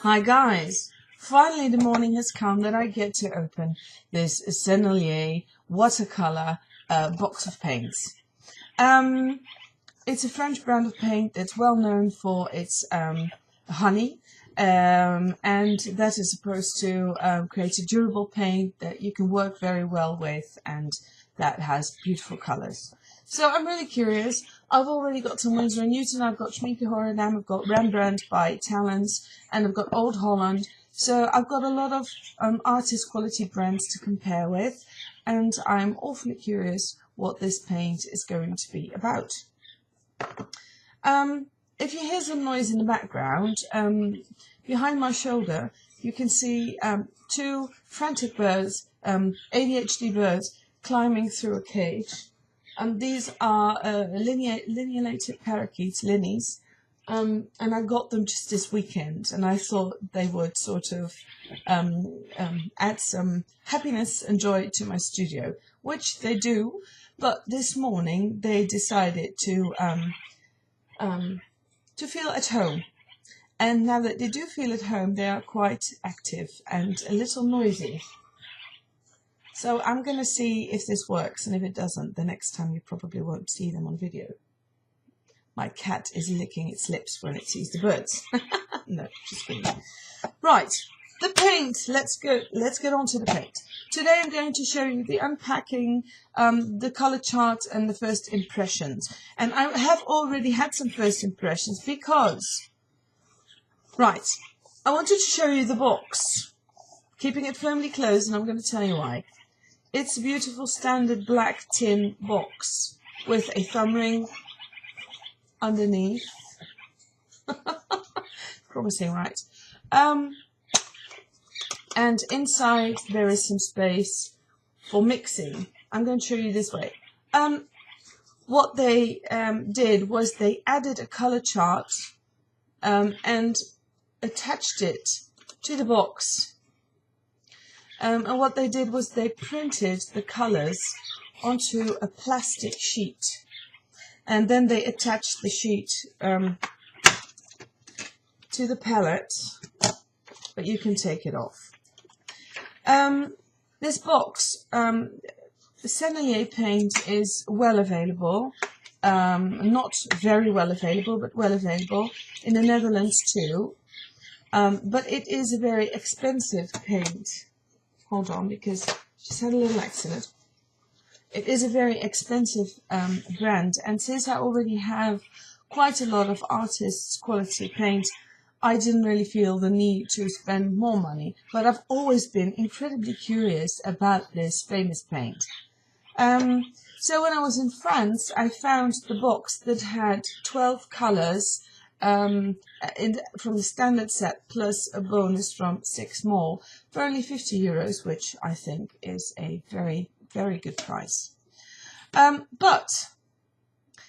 Hi guys, finally the morning has come that I get to open this Sennelier watercolor box of paints. It's a French brand of paint that's well known for its honey, and that is supposed to create a durable paint that you can work very well with and that has beautiful colors. So I'm really curious. I've already got some Winsor & Newton, I've got Schmincke Horadam, I've got Rembrandt by Talents, and I've got Old Holland. So I've got a lot of artist quality brands to compare with, and I'm awfully curious what this paint is going to be about. If you hear some noise in the background, behind my shoulder you can see two frantic birds, ADHD birds, climbing through a cage. These are linealated parakeets, linnies, and I got them just this weekend, and I thought they would sort of add some happiness and joy to my studio, which they do. But this morning they decided to feel at home, and now that they do feel at home, they are quite active and a little noisy. So I'm going to see if this works, and if it doesn't, the next time you probably won't see them on video. My cat is licking its lips when it sees the birds. No, just kidding. Right, the paint. Let's get on to the paint. Today I'm going to show you the unpacking, the color chart, and the first impressions. And I have already had some first impressions because, right, I wanted to show you the box, keeping it firmly closed, and I'm going to tell you why. It's a beautiful standard black tin box with a thumb ring underneath. Promising, right? And inside there is some space for mixing. I'm going to show you this way. What they did was they added a color chart and attached it to the box. And what they did was they printed the colors onto a plastic sheet, and then they attached the sheet to the palette, but you can take it off. This box, the Sennelier paint is well available, not very well available, but well available in the Netherlands too. But it is a very expensive paint. Hold on, because she's had a little accident. It is a very expensive brand, and since I already have quite a lot of artists' quality paint, I didn't really feel the need to spend more money. But I've always been incredibly curious about this famous paint. So when I was in France, I found the box that had 12 colors from the standard set, plus a bonus from 6 more for only 50 euros, which I think is a very, very good price. But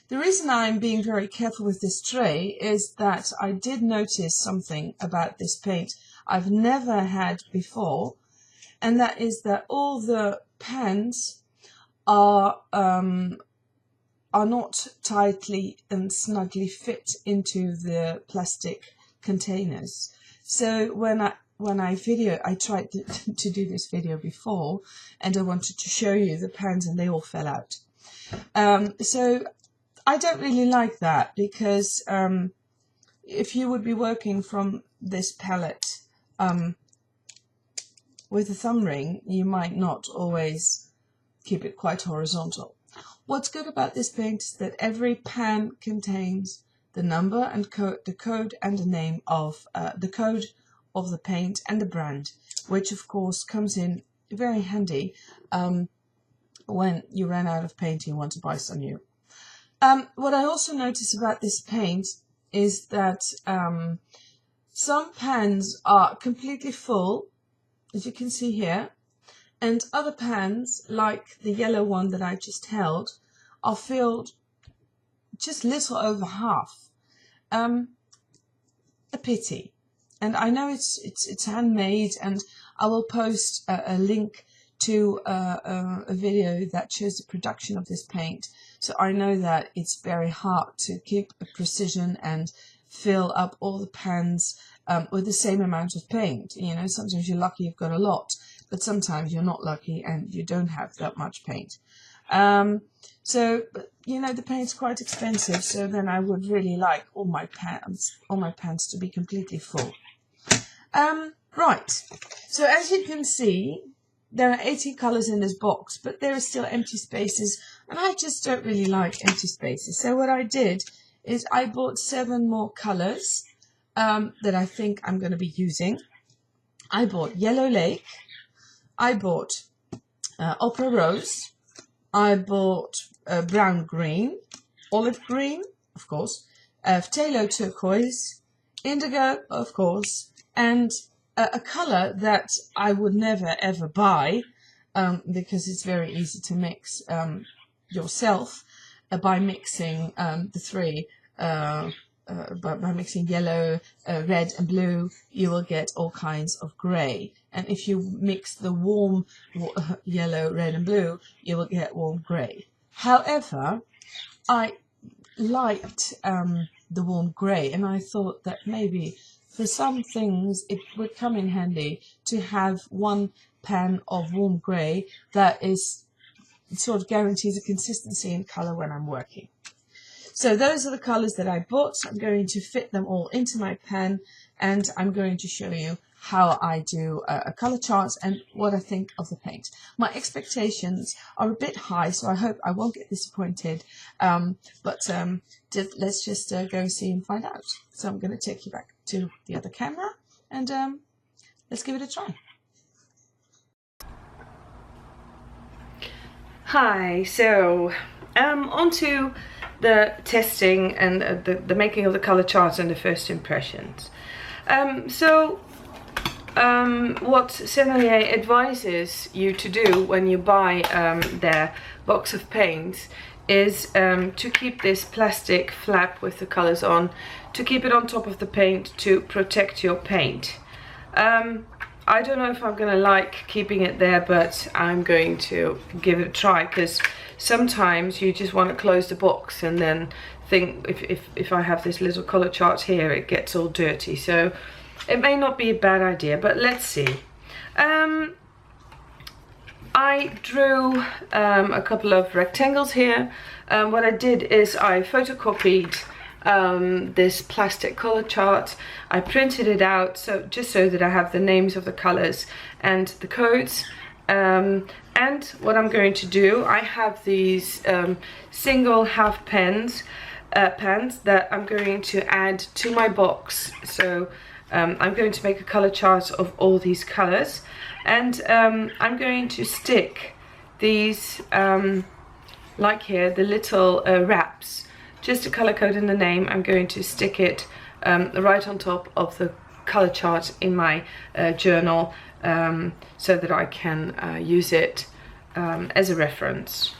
the reason I'm being very careful with this tray is that I did notice something about this paint I've never had before, and that is that all the pans are not tightly and snugly fit into the plastic containers. So when I tried to do this video before, and I wanted to show you the pans, and they all fell out. So I don't really like that, because if you would be working from this palette with a thumb ring, you might not always keep it quite horizontal. What's good about this paint is that every pan contains the number and the code and the name of the code of the paint and the brand, which of course comes in very handy when you run out of paint and you want to buy some new. What I also notice about this paint is that some pans are completely full, as you can see here, and other pans, like the yellow one that I just held, are filled just little over half. A pity. And I know it's handmade, and I will post a link to a video that shows the production of this paint. So I know that it's very hard to keep a precision and fill up all the pans with the same amount of paint. You know, sometimes you're lucky you've got a lot, but sometimes you're not lucky and you don't have that much paint. But, you know, the paint's quite expensive, so then I would really like all my pans to be completely full. Right, so as you can see, there are 80 colours in this box, but there are still empty spaces, and I just don't really like empty spaces. So what I did is I bought 7 more colours that I think I'm going to be using. I bought Yellow Lake, I bought Opera Rose, I bought Brown Green, Olive Green, of course, Phthalo Turquoise, Indigo, of course, and a colour that I would never ever buy because it's very easy to mix yourself by mixing the three. By mixing yellow, red and blue, you will get all kinds of grey. And if you mix the warm yellow, red and blue, you will get warm grey. However, I liked the warm grey, and I thought that maybe for some things it would come in handy to have one pan of warm grey that is sort of guarantees a consistency in colour when I'm working. So those are the colours that I bought. I'm going to fit them all into my pan, and I'm going to show you how I do a colour chart and what I think of the paint. My expectations are a bit high, so I hope I won't get disappointed. Let's just go see and find out. So I'm going to take you back to the other camera, and let's give it a try. Hi, so on to the testing and the making of the color charts and the first impressions. What Sennelier advises you to do when you buy their box of paints is to keep this plastic flap with the colors on, to keep it on top of the paint to protect your paint. I don't know if I'm gonna like keeping it there, but I'm going to give it a try, because sometimes you just want to close the box and then think if I have this little color chart here, it gets all dirty. So it may not be a bad idea, but let's see. I drew a couple of rectangles here. What I did is I photocopied this plastic color chart. I printed it out just so that I have the names of the colors and the codes. And what I'm going to do, I have these single half pans that I'm going to add to my box. So I'm going to make a color chart of all these colors, and I'm going to stick these, like here, the little wraps, just a color code in the name. I'm going to stick it right on top of the color chart in my journal, so that I can use it as a reference.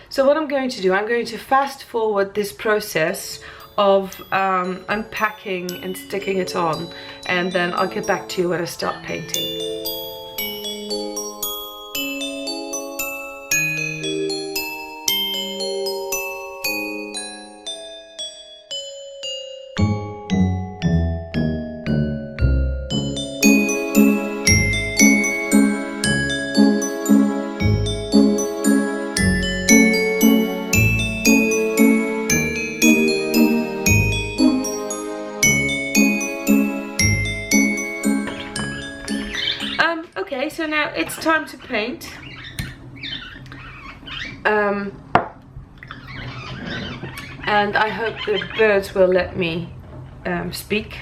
So what I'm going to do, I'm going to fast forward this process of unpacking and sticking it on, and then I'll get back to you when I start painting. Okay, so now it's time to paint. And I hope the birds will let me speak.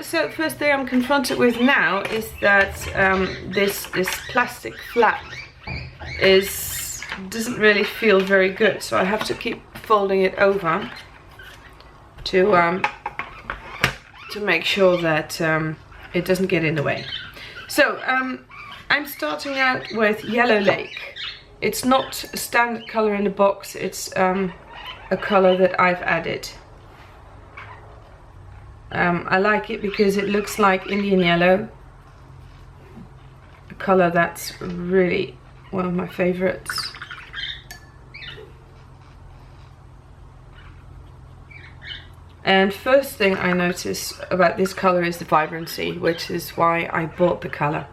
So first thing I'm confronted with now is that this plastic flap doesn't really feel very good, so I have to keep folding it over to make sure that it doesn't get in the way. So I'm starting out with Yellow Lake. It's not a standard color in the box, it's a color that I've added. I like it because it looks like Indian yellow, a color that's really one of my favorites. And first thing I notice about this color is the vibrancy, which is why I bought the color.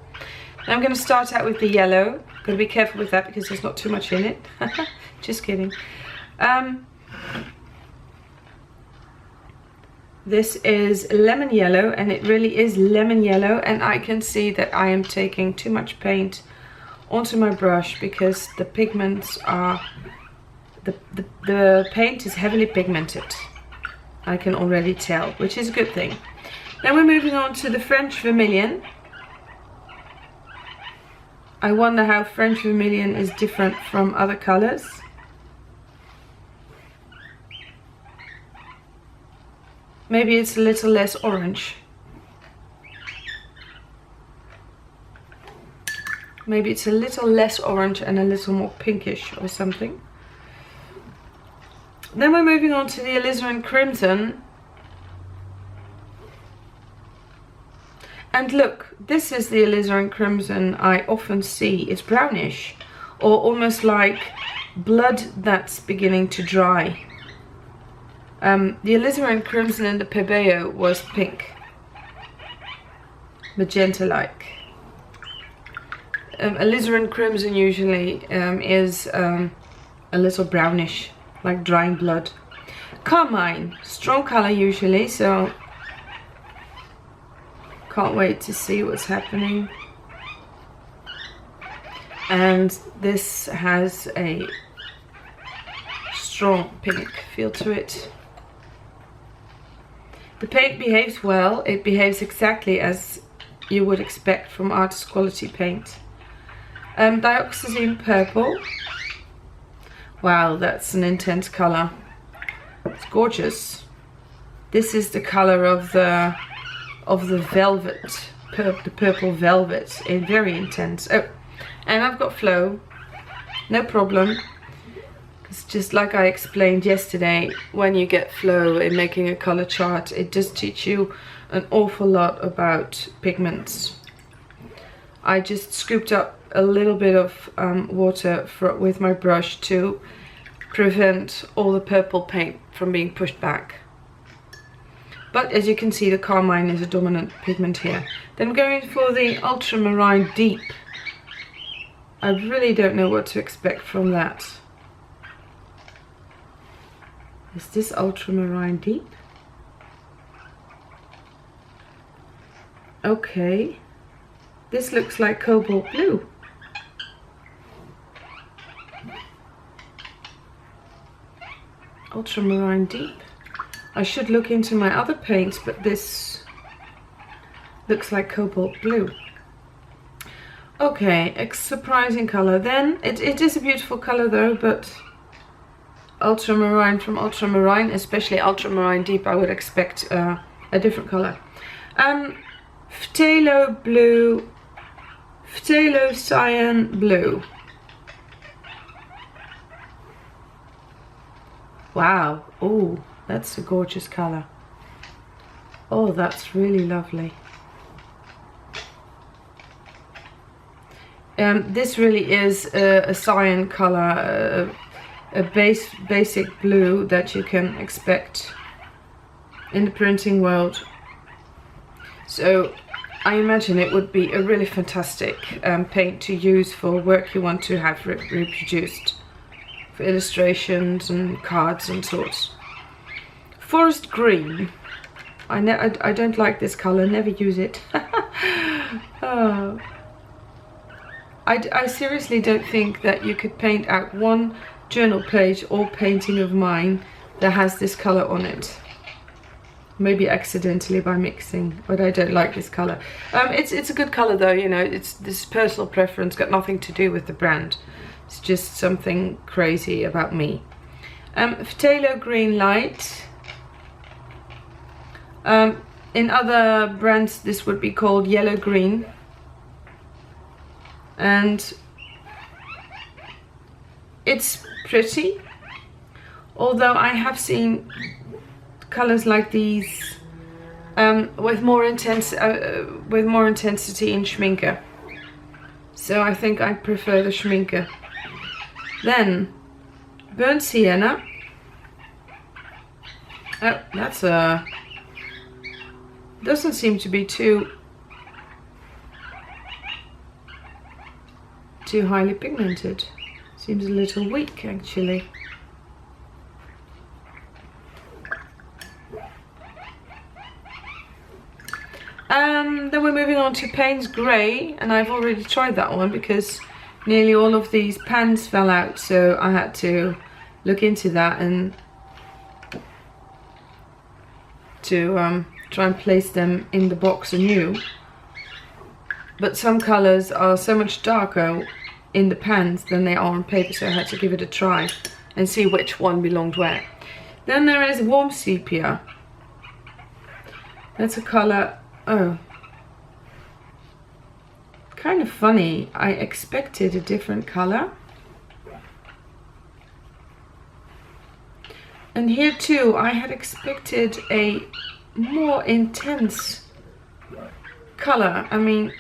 Now I'm going to start out with the yellow. Got to be careful with that because there's not too much in it. Just kidding. This is lemon yellow, and it really is lemon yellow, and I can see that I am taking too much paint onto my brush because the pigments are the paint is heavily pigmented. I can already tell, which is a good thing. Then we're moving on to the French vermilion. I wonder how French vermilion is different from other colors. Maybe it's a little less orange. Maybe it's a little less orange and a little more pinkish or something. Then we're moving on to the alizarin crimson. And look, this is the alizarin crimson I often see. It's brownish, or almost like blood that's beginning to dry. The alizarin crimson in the Pebeo was pink, magenta-like. Alizarin crimson usually is a little brownish, like drying blood. Carmine, strong color usually, so can't wait to see what's happening. And this has a strong pink feel to it. The paint behaves well. It behaves exactly as you would expect from artist quality paint. Dioxazine purple. Wow, that's an intense color. It's gorgeous. This is the color of the velvet, the purple velvet. It's very intense. Oh, and I've got flow. No problem. It's just like I explained yesterday, when you get flow in making a color chart, it does teach you an awful lot about pigments. I just scooped up a little bit of water with my brush to prevent all the purple paint from being pushed back. But as you can see, the carmine is a dominant pigment here. Then going for the ultramarine deep. I really don't know what to expect from that. Is this ultramarine deep? Okay. This looks like cobalt blue. Ultramarine deep. I should look into my other paints, but this looks like cobalt blue. Okay, a surprising color. Then it is a beautiful color though, but ultramarine from ultramarine, especially ultramarine deep, I would expect a different color. Phthalo blue, phthalo cyan blue. Wow, oh, that's a gorgeous color. Oh, that's really lovely. This really is a cyan color, a basic blue that you can expect in the printing world. So I imagine it would be a really fantastic paint to use for work you want to have reproduced, for illustrations and cards and sorts. Forest green. I don't like this color, never use it. Oh. I seriously don't think that you could paint out one journal page or painting of mine that has this color on it. Maybe accidentally by mixing, but I don't like this color. It's a good color though, you know, it's this personal preference, got nothing to do with the brand. It's just something crazy about me. Phthalo green light. In other brands this would be called yellow green. And it's pretty, although I have seen colors like these with more intensity in Schminke. So I think I prefer the Schminke. Then burnt sienna. Oh, that's a... doesn't seem to be too highly pigmented. Seems a little weak actually. Then we're moving on to Payne's Grey, and I've already tried that one because nearly all of these pans fell out, so I had to look into that and to try and place them in the box anew. But some colours are so much darker in the pans than they are on paper, so I had to give it a try and see which one belonged where. Then there is Warm Sepia. That's a colour, oh, kind of funny. I expected a different colour. And here too, I had expected a more intense colour. I mean,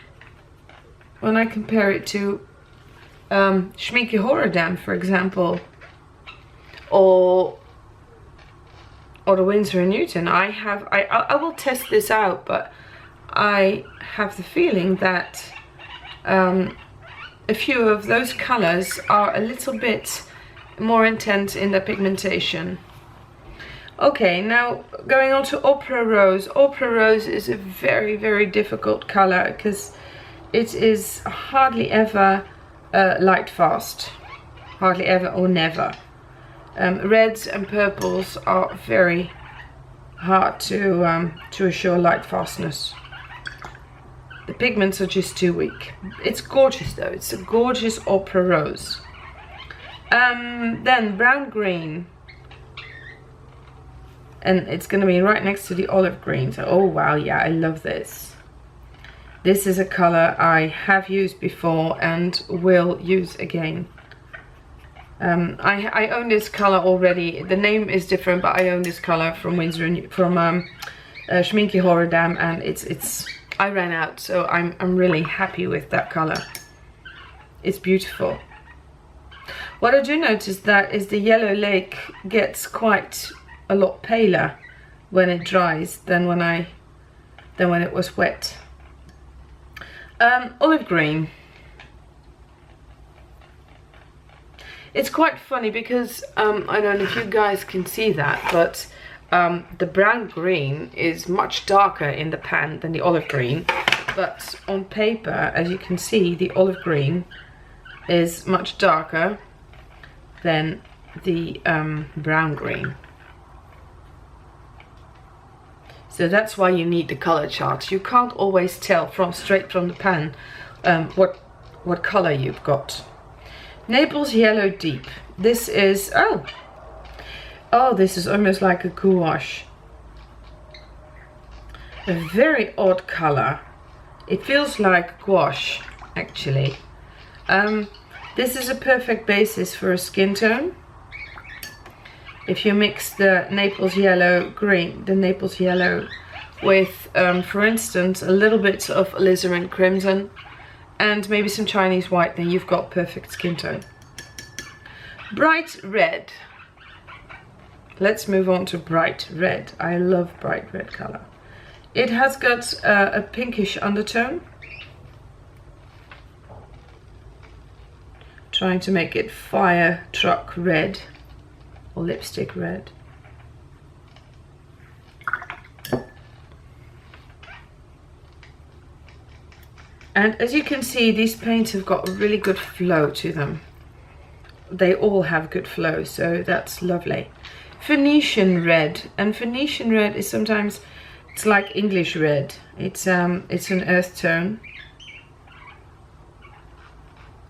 when I compare it to Schminke Horror, for example, or the Winsor & Newton, I will test this out, but I have the feeling that a few of those colours are a little bit more intense in their pigmentation. Okay, now going on to Opera Rose. Opera Rose is a very, very difficult colour because it is hardly ever light fast. Hardly ever or never. Reds and purples are very hard to assure light fastness. The pigments are just too weak. It's gorgeous though. It's a gorgeous Opera Rose. Then Brown Green. And it's going to be right next to the Olive Green. So, oh wow, yeah, I love this. This is a colour I have used before and will use again. I own this colour already. The name is different, but I own this colour from Schminke Horror, and it's I ran out, so I'm really happy with that colour. It's beautiful. What I do notice that is the Yellow Lake gets quite a lot paler when it dries than when it was wet. Olive Green. It's quite funny because I don't know if you guys can see that, but the Brown Green is much darker in the pan than the Olive Green, but on paper, as you can see, the Olive Green is much darker than the Brown Green. So that's why you need the color chart. You can't always tell straight from the pan what color you've got. Naples Yellow Deep. This is, oh, this is almost like a gouache. A very odd color. It feels like gouache, actually. This is a perfect basis for a skin tone. If you mix the Naples Yellow green, the Naples Yellow with, for instance, a little bit of alizarin crimson and maybe some Chinese white, then you've got perfect skin tone. Bright Red. Let's move on to Bright Red. I love bright red color. It has got a pinkish undertone. Trying to make it fire truck red or lipstick red. And as you can see, these paints have got a really good flow to them. They all have good flow, so that's lovely. Phoenician Red, and Phoenician Red is sometimes, it's like English red. It's an earth tone,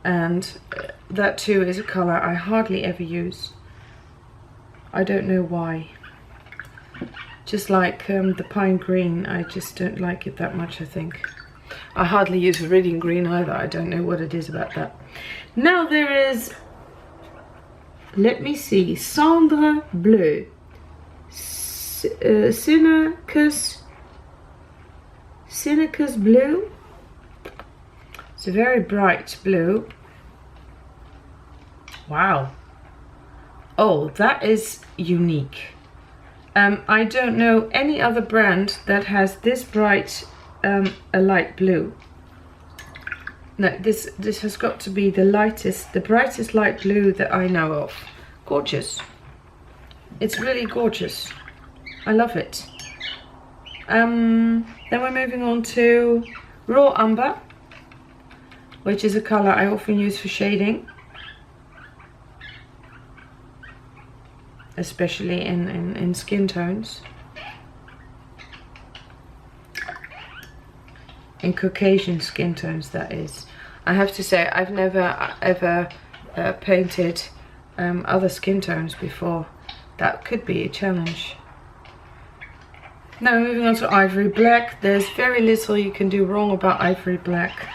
and that too is a color I hardly ever use. I don't know why. Just like the Pine Green, I just don't like it that much, I think. I hardly use Viridian Green either. I don't know what it is about that. Now there is, let me see, Cendre Bleu. Senecas Blue. It's a very bright blue. Wow. Oh, that is unique. I don't know any other brand that has this bright a light blue. No, this has got to be the brightest light blue that I know of. Gorgeous. It's really gorgeous. I love it. Then we're moving on to raw umber, which is a color I often use for shading, especially in skin tones. In Caucasian skin tones, that is. I have to say, I've never ever painted other skin tones before. That could be a challenge. Now moving on to ivory black. There's very little you can do wrong about ivory black.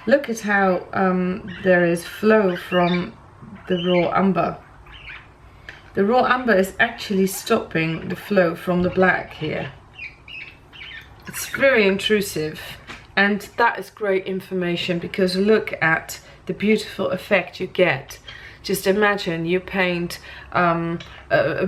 Look at how there is flow from the raw umber. The raw umber is actually stopping the flow from the black here. It's very intrusive, and that is great information, because look at the beautiful effect you get. Just imagine you paint a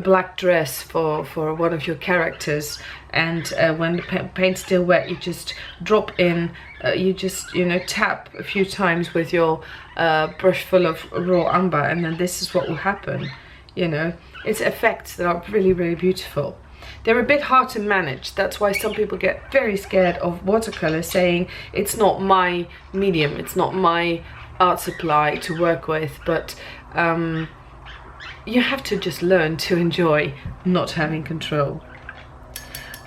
black dress for one of your characters, and when the paint's still wet, you just drop in, you just, you know, tap a few times with your brush full of raw umber, and then this is what will happen. You know, it's effects that are really, really beautiful. They're a bit hard to manage. That's why some people get very scared of watercolor, saying it's not my medium, it's not my art supply to work with. But you have to just learn to enjoy not having control.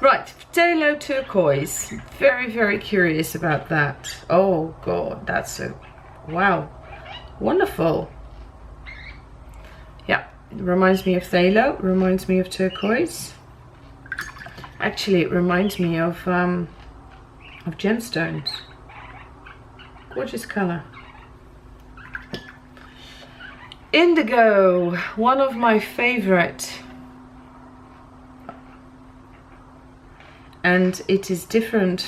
Right, phthalo turquoise. Very, very curious about that. Oh God, that's a wow, wonderful. Yeah. It reminds me of phthalo, reminds me of turquoise. Actually, it reminds me of gemstones. Gorgeous color. Indigo, one of my favorite. And it is different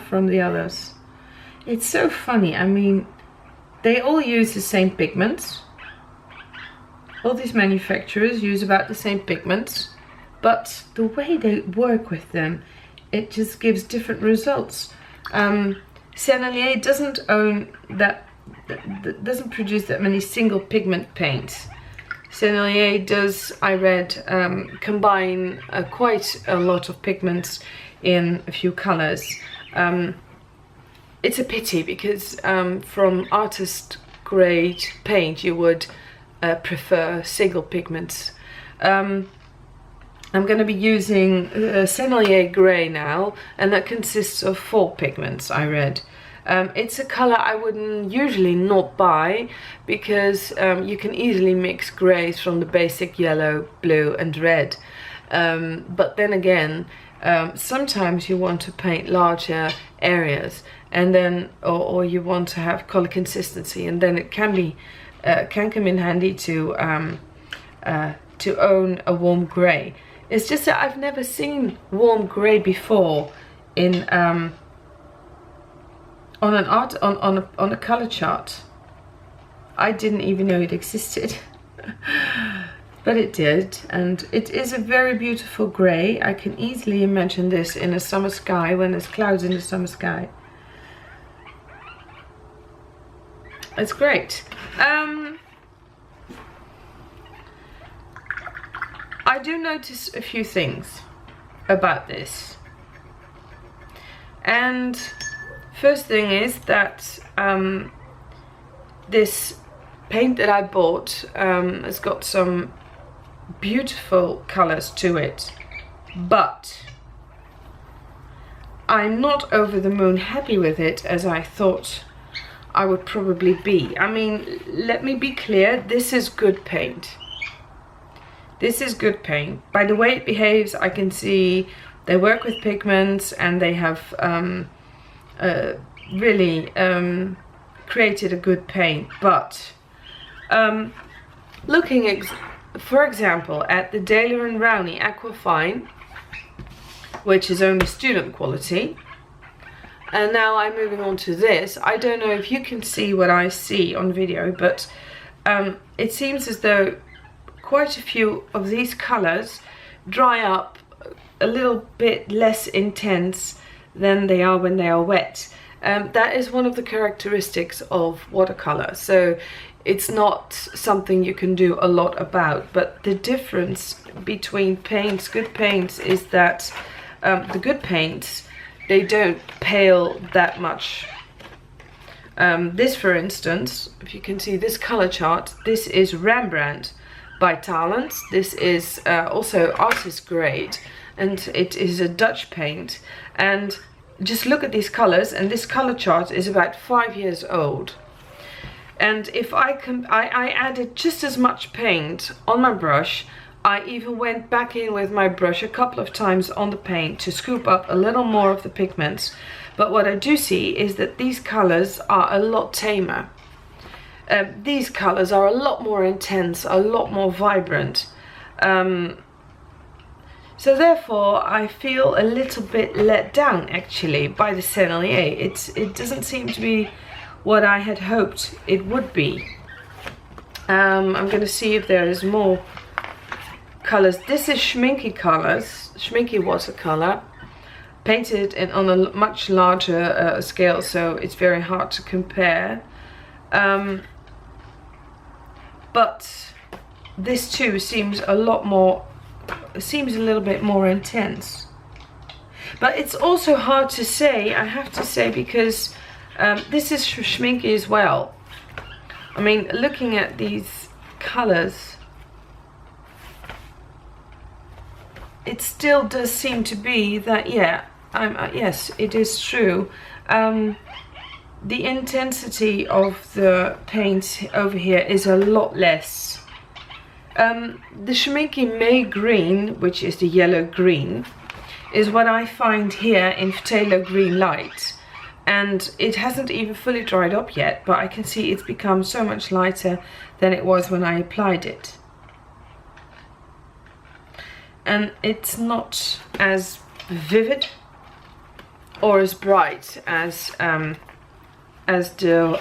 from the others. It's so funny. I mean, they all use the same pigments. All these manufacturers use about the same pigments, but the way they work with them, it just gives different results. Sennelier doesn't own that, doesn't produce that many single pigment paints. Sennelier does, I read, combine quite a lot of pigments in a few colors. It's a pity, because from artist grade paint you would prefer single pigments. I'm going to be using Sennelier grey now, and that consists of 4 pigments, I read. It's a color I wouldn't usually not buy, because you can easily mix greys from the basic yellow, blue and red. But then again, sometimes you want to paint larger areas, and then or you want to have color consistency, and then it can be can come in handy to own a warm grey. It's just that I've never seen warm grey before in on a color chart. I didn't even know it existed. But it did, and it is a very beautiful grey. I can easily imagine this in a summer sky, when there's clouds in the summer sky. It's great. I do notice a few things about this. And first thing is that this paint that I bought has got some beautiful colors to it, but I'm not over the moon happy with it as I thought I would probably be. I mean, let me be clear, this is good paint. This is good paint. By the way it behaves, I can see they work with pigments, and they have really created a good paint. But looking for example at the Daler & Rowney Aquafine, which is only student quality, And now I'm moving on to this. I don't know if you can see what I see on video, but it seems as though quite a few of these colors dry up a little bit less intense than they are when they are wet. That is one of the characteristics of watercolor. So it's not something you can do a lot about, but the difference between paints, good paints, is that the good paints, they don't pale that much. This, for instance, if you can see this color chart, this is Rembrandt by Talent. This is also artist grade, and it is a Dutch paint. And just look at these colors, and this color chart is about 5 years old. And if I added just as much paint on my brush. I even went back in with my brush a couple of times on the paint to scoop up a little more of the pigments. But what I do see is that these colors are a lot tamer. These colors are a lot more intense, a lot more vibrant. So therefore I feel a little bit let down actually by the Sennelier. It doesn't seem to be what I had hoped it would be. I'm going to see if there is more colors. This is Schminky colors, Schminky watercolor, painted on a much larger scale, so it's very hard to compare. But this too seems a little bit more intense. But it's also hard to say, I have to say, because this is Schminky as well. I mean, looking at these colors, it still does seem to be that, yeah, yes, it is true. The intensity of the paint over here is a lot less. The Schminky May Green, which is the yellow green, is what I find here in Phthalo Green Light. And it hasn't even fully dried up yet, but I can see it's become so much lighter than it was when I applied it. And it's not as vivid or as bright as the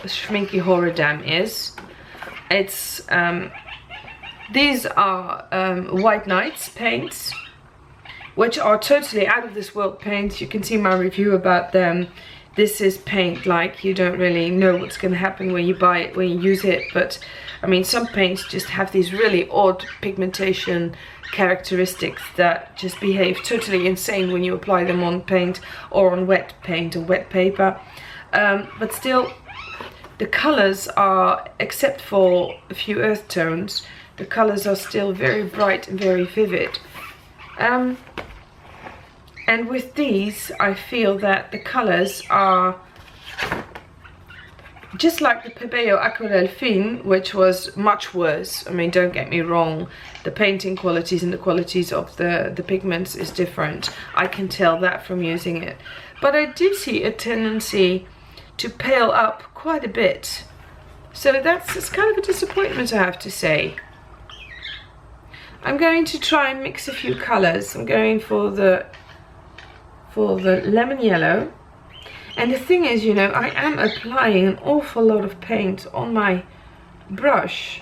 Schminky Horror Dam is. It's these are White Nights paints, which are totally out of this world paints. You can see my review about them. This is paint like you don't really know what's going to happen when you buy it, when you use it. But I mean, some paints just have these really odd pigmentation characteristics that just behave totally insane when you apply them on paint or on wet paint or wet paper. But still, the colors are, except for a few earth tones, the colors are still very bright and very vivid. And with these, I feel that the colors are just like the Pebeo Aquarelle Fine, which was much worse. I mean, don't get me wrong, the painting qualities and the qualities of the pigments is different. I can tell that from using it. But I do see a tendency to pale up quite a bit. So it's kind of a disappointment, I have to say. I'm going to try and mix a few colors. I'm going for the lemon yellow. And the thing is, you know, I am applying an awful lot of paint on my brush.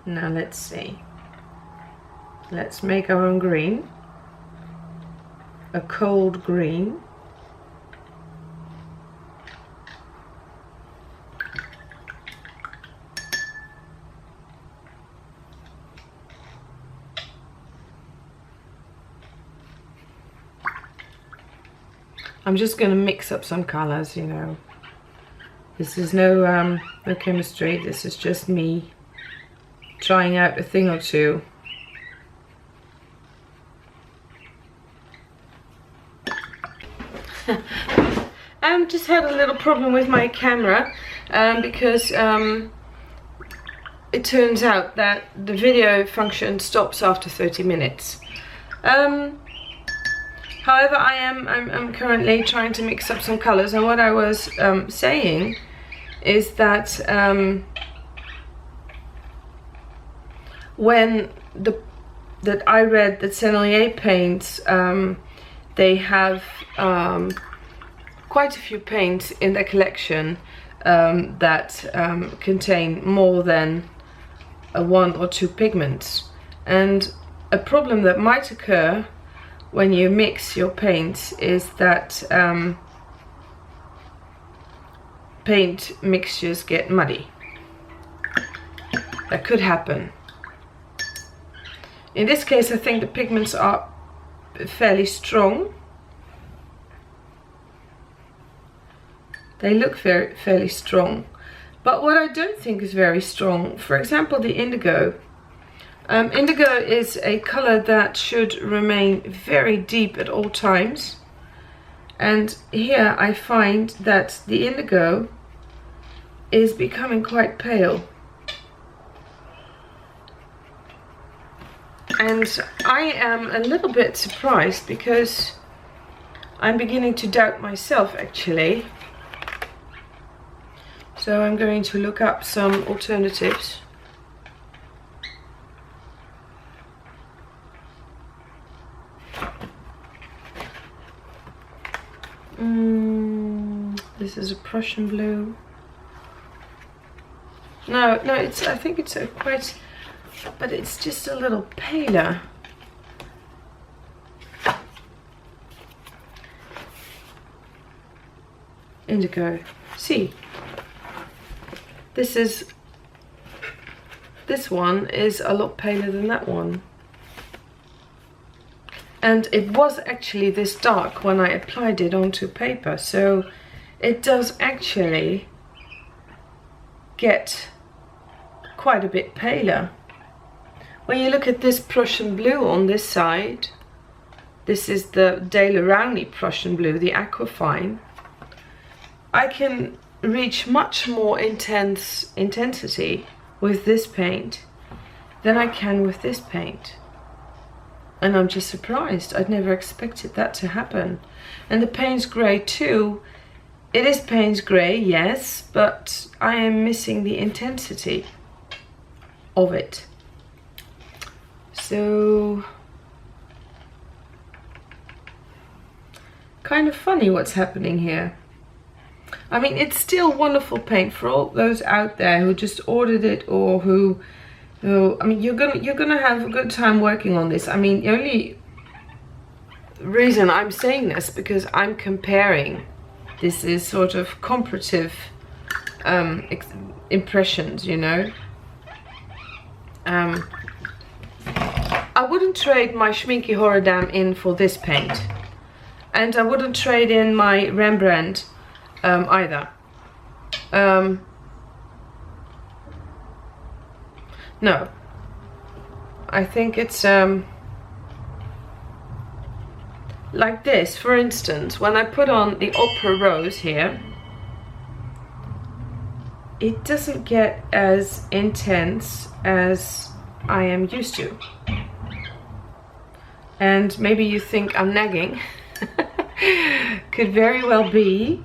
Now let's see. Let's make our own green. A cold green. I'm just going to mix up some colors, you know. This is no chemistry. This is just me trying out a thing or two. I just had a little problem with my camera because it turns out that the video function stops after 30 minutes. However, I'm currently trying to mix up some colors, and what I was saying is that when that I read that Sennelier paints, they have quite a few paints in their collection that contain more than one or two pigments. And a problem that might occur when you mix your paints is that paint mixtures get muddy. That could happen. In this case, I think the pigments are fairly strong. They look fairly strong. But what I don't think is very strong, for example, the indigo. Indigo is a color that should remain very deep at all times. And here I find that the indigo is becoming quite pale. And I am a little bit surprised because I'm beginning to doubt myself actually. So I'm going to look up some alternatives. This is a Prussian blue. No, it's. I think it's a quite, but it's just a little paler. Indigo. See, this one is a lot paler than that one. And it was actually this dark when I applied it onto paper, so it does actually get quite a bit paler. When you look at this Prussian blue on this side, this is the De La Rowney Prussian blue, the Aquafine. I can reach much more intensity with this paint than I can with this paint. And I'm just surprised. I'd never expected that to happen. And the Payne's Grey too. It is Payne's Grey, yes, but I am missing the intensity of it. So, kind of funny what's happening here. I mean, it's still wonderful paint for all those out there who just ordered it or who I mean, you're gonna have a good time working on this. I mean, the only reason I'm saying this because I'm comparing. This is sort of comparative impressions, you know. I wouldn't trade my Schminky Horror in for this paint, and I wouldn't trade in my Rembrandt either. No, I think it's like this. For instance, when I put on the Opera Rose here, it doesn't get as intense as I am used to. And maybe you think I'm nagging. Could very well be.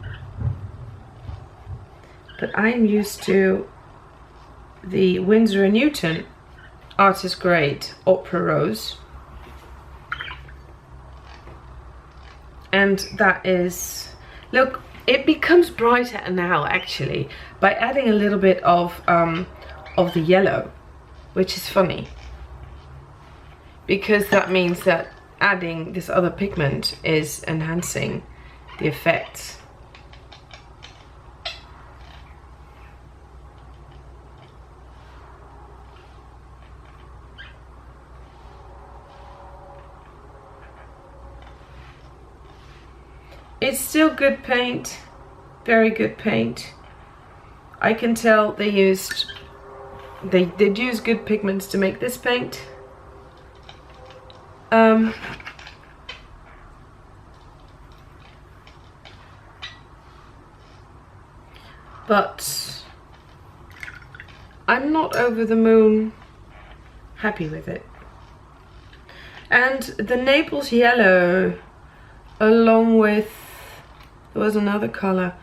But I'm used to the Winsor & Newton Artist Grade Opera Rose. And that is, look, it becomes brighter now actually by adding a little bit of the yellow, which is funny. Because that means that adding this other pigment is enhancing the effects. It's still good paint, very good paint. I can tell they used good pigments to make this paint. But I'm not over the moon happy with it. And the Naples yellow, along with, there was another color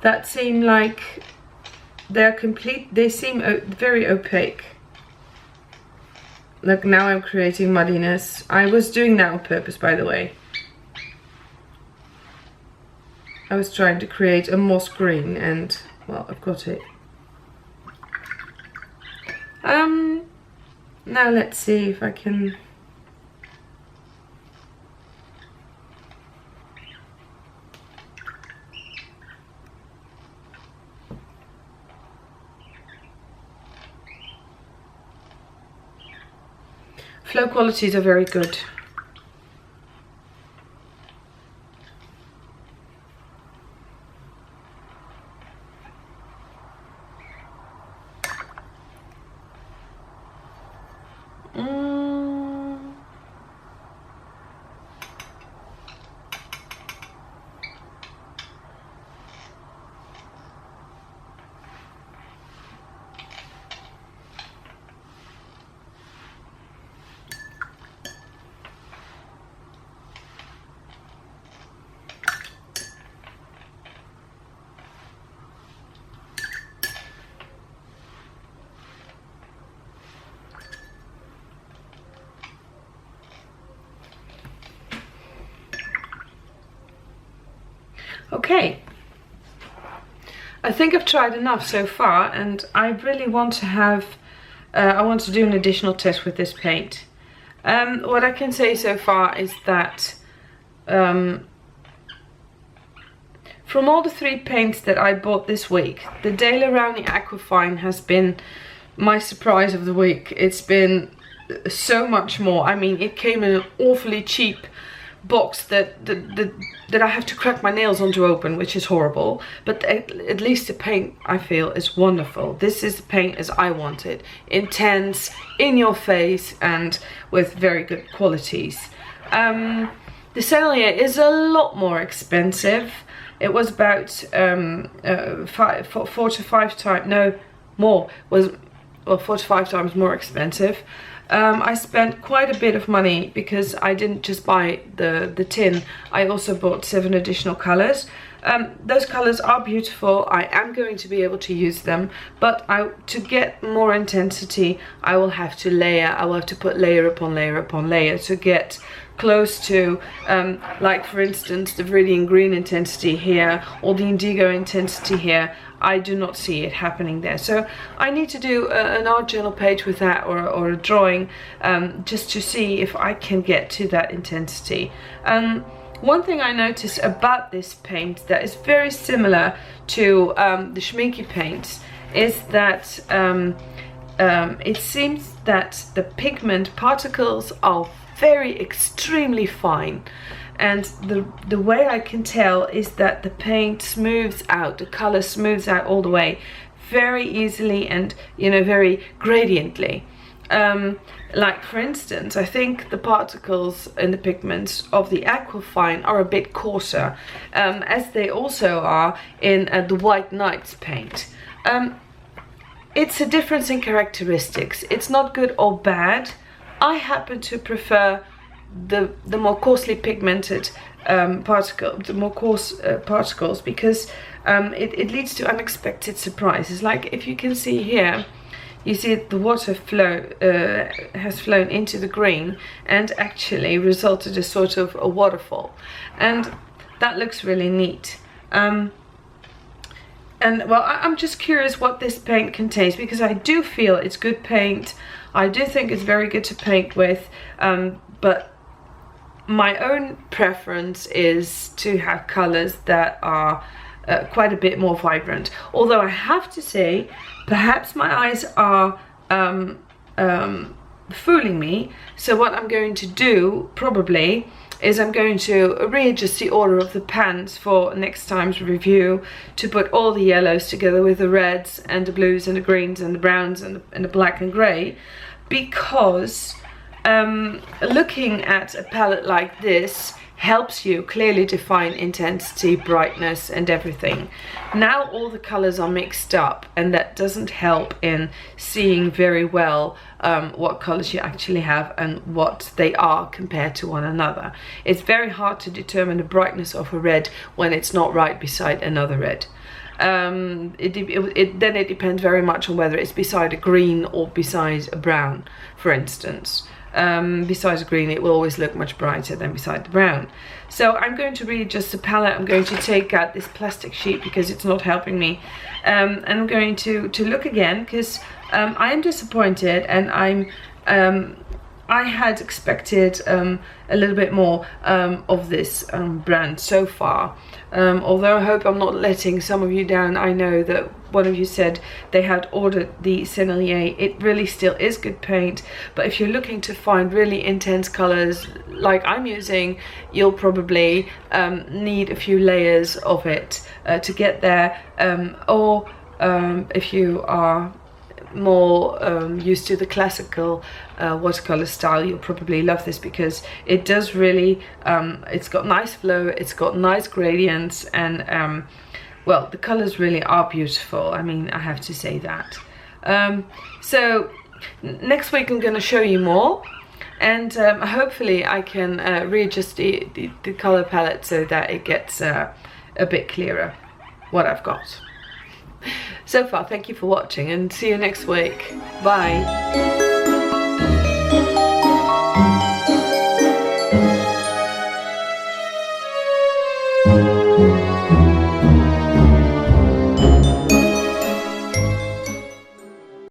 that seemed like they seem very opaque. Look, now I'm creating muddiness. I was doing that on purpose, by the way. I was trying to create a moss green and, well, I've got it. Now let's see if I can... Flow qualities are very good. Okay, I think I've tried enough so far, and I really want to have, I want to do an additional test with this paint. What I can say so far is that from all the 3 paints that I bought this week, the Daler Rowney Aquafine has been my surprise of the week. It's been so much more. I mean, it came in an awfully cheap box that I have to crack my nails on to open, which is horrible, but at least the paint, I feel, is wonderful. This is the paint as I want it, intense, in your face, and with very good qualities. The Sennlier is a lot more expensive. It was about 4 to 5 times, no more, was, well, 4 to 5 times more expensive. I spent quite a bit of money because I didn't just buy the tin, I also bought 7 additional colors. Those colors are beautiful, I am going to be able to use them, but to get more intensity I will have to layer, I will have to put layer upon layer upon layer to get close to, like for instance the Viridian Green intensity here or the Indigo intensity here. I do not see it happening there, so I need to do an art journal page with that, or a drawing, just to see if I can get to that intensity. One thing I noticed about this paint that is very similar to the Schminky paints is that it seems that the pigment particles are very extremely fine, and the way I can tell is that the paint smooths out, the color smooths out all the way very easily and, you know, very gradiently. Like for instance, I think the particles in the pigments of the Aquafine are a bit coarser, as they also are in the White Nights paint. It's a difference in characteristics. It's not good or bad. I happen to prefer the more coarsely pigmented particles, because it leads to unexpected surprises. Like if you can see here, you see the water has flown into the green and actually resulted as sort of a waterfall, and that looks really neat. And well, I'm just curious what this paint contains, because I do feel it's good paint. I do think it's very good to paint with, but my own preference is to have colors that are quite a bit more vibrant. Although I have to say, perhaps my eyes are fooling me. So what I'm going to do probably is I'm going to readjust the order of the pans for next time's review, to put all the yellows together with the reds and the blues and the greens and the browns and the black and grey, because looking at a palette like this helps you clearly define intensity, brightness and everything. Now all the colors are mixed up, and that doesn't help in seeing very well what colors you actually have and what they are compared to one another. It's very hard to determine the brightness of a red when it's not right beside another red. then it depends very much on whether it's beside a green or beside a brown, for instance. Besides green, it will always look much brighter than beside the brown. So I'm going to readjust the palette. I'm going to take out this plastic sheet because it's not helping me, and I'm going to look again, because I am disappointed, and I had expected a little bit more of this brand so far. Although I hope I'm not letting some of you down. I know that one of you said they had ordered the Sennelier. It really still is good paint, but if you're looking to find really intense colors like I'm using, you'll probably need a few layers of it to get there, or if you are more used to the classical watercolor style, you'll probably love this, because it does really it's got nice flow, it's got nice gradients, and well, the colors really are beautiful. I mean, I have to say that. So next week I'm going to show you more, and hopefully I can readjust the color palette so that it gets a bit clearer what I've got. So far, thank you for watching, and see you next week. Bye.